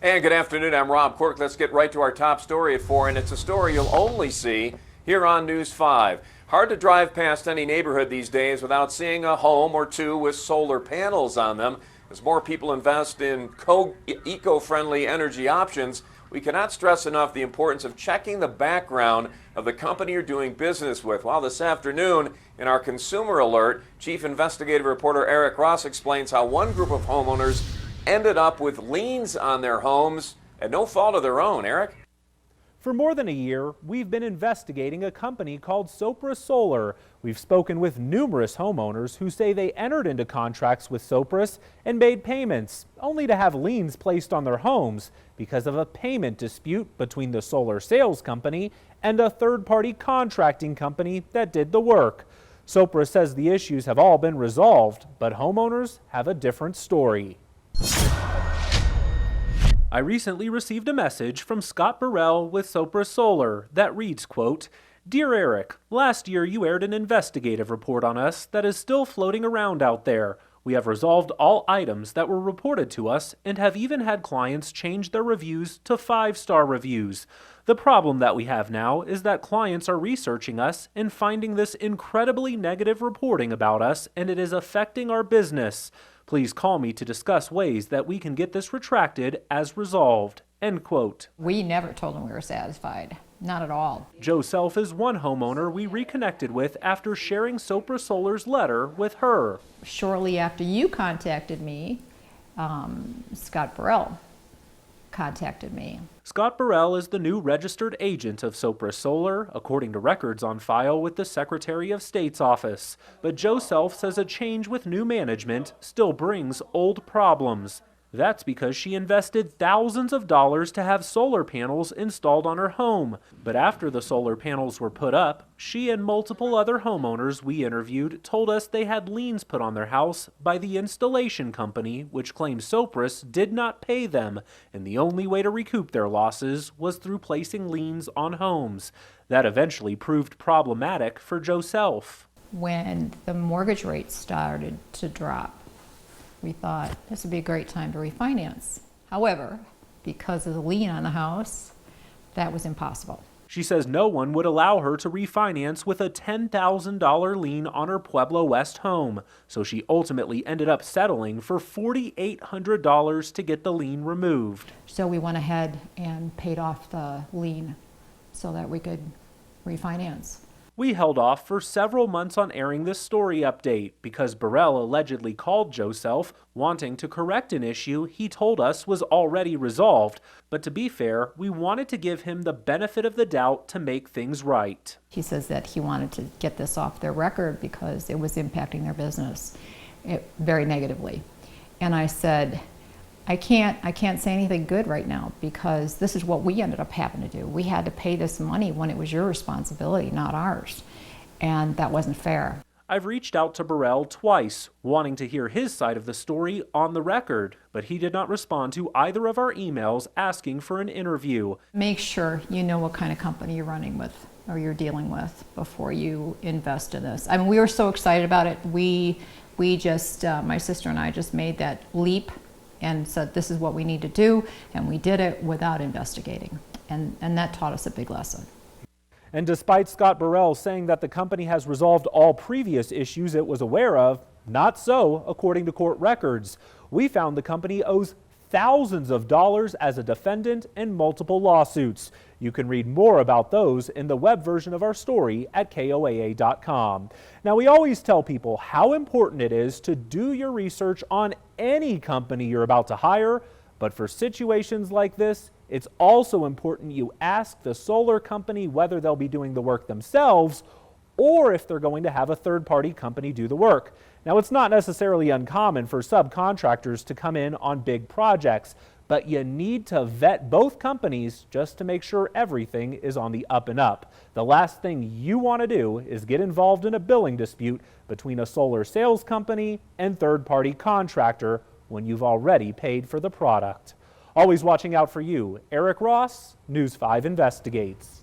And good afternoon, I'm Rob Quirk. Let's get right to our top story at 4, and it's a story you'll only see here on News 5. Hard to drive past any neighborhood these days without seeing a home or two with solar panels on them. As more people invest in eco-friendly energy options, we cannot stress enough the importance of checking the background of the company you're doing business with. Well, this afternoon, in our Consumer Alert, Chief Investigative Reporter Eric Ross explains how one group of homeowners ended up with liens on their homes at no fault of their own. Eric? For more than a year, we've been investigating a company called Sopris Solar. We've spoken with numerous homeowners who say they entered into contracts with Sopris and made payments, only to have liens placed on their homes because of a payment dispute between the solar sales company and a third-party contracting company that did the work. Sopris says the issues have all been resolved, but homeowners have a different story. I recently received a message from Scott Burrell with Sopris Solar that reads, quote, "Dear Eric, last year you aired an investigative report on us that is still floating around out there. We have resolved all items that were reported to us and have even had clients change their reviews to 5-star reviews. The problem that we have now is that clients are researching us and finding this incredibly negative reporting about us, and it is affecting our business. Please call me to discuss ways that we can get this retracted as resolved." End quote. We never told them we were satisfied. Not at all. Joe Self is one homeowner we reconnected with after sharing Sopris Solar's letter with her. Shortly after you contacted me, Scott Burrell contacted me. Scott Burrell is the new registered agent of Sopris Solar, according to records on file with the Secretary of State's office. But Joe Self says a change with new management still brings old problems. That's because she invested thousands of dollars to have solar panels installed on her home. But after the solar panels were put up, she and multiple other homeowners we interviewed told us they had liens put on their house by the installation company, which claimed Sopris did not pay them, and the only way to recoup their losses was through placing liens on homes. That eventually proved problematic for Joe Self. When the mortgage rates started to drop, we thought this would be a great time to refinance. However, because of the lien on the house, that was impossible. She says no one would allow her to refinance with a $10,000 lien on her Pueblo West home, so she ultimately ended up settling for $4,800 to get the lien removed. So we went ahead and paid off the lien so that we could refinance. We held off for several months on airing this story update because Burrell allegedly called Joe Self wanting to correct an issue he told us was already resolved. But to be fair, we wanted to give him the benefit of the doubt to make things right. He says that he wanted to get this off their record because it was impacting their business very negatively. And I said, I can't say anything good right now because this is what we ended up having to do. We had to pay this money when it was your responsibility, not ours. And that wasn't fair. I've reached out to Burrell twice, wanting to hear his side of the story on the record, but he did not respond to either of our emails asking for an interview. Make sure you know what kind of company you're running with or you're dealing with before you invest in this. I mean, we were so excited about it. We just, my sister and I just made that leap and said this is what we need to do, and we did it without investigating, and that taught us a big lesson. And despite Scott Burrell saying that the company has resolved all previous issues it was aware of, not so according to court records. We found the company owes thousands of dollars as a defendant in multiple lawsuits. You can read more about those in the web version of our story at KOAA.com. Now, we always tell people how important it is to do your research on any company you're about to hire, but for situations like this, it's also important you ask the solar company whether they'll be doing the work themselves or if they're going to have a third-party company do the work. Now, it's not necessarily uncommon for subcontractors to come in on big projects, but you need to vet both companies just to make sure everything is on the up and up. The last thing you want to do is get involved in a billing dispute between a solar sales company and third-party contractor when you've already paid for the product. Always watching out for you, Eric Ross, News 5 Investigates.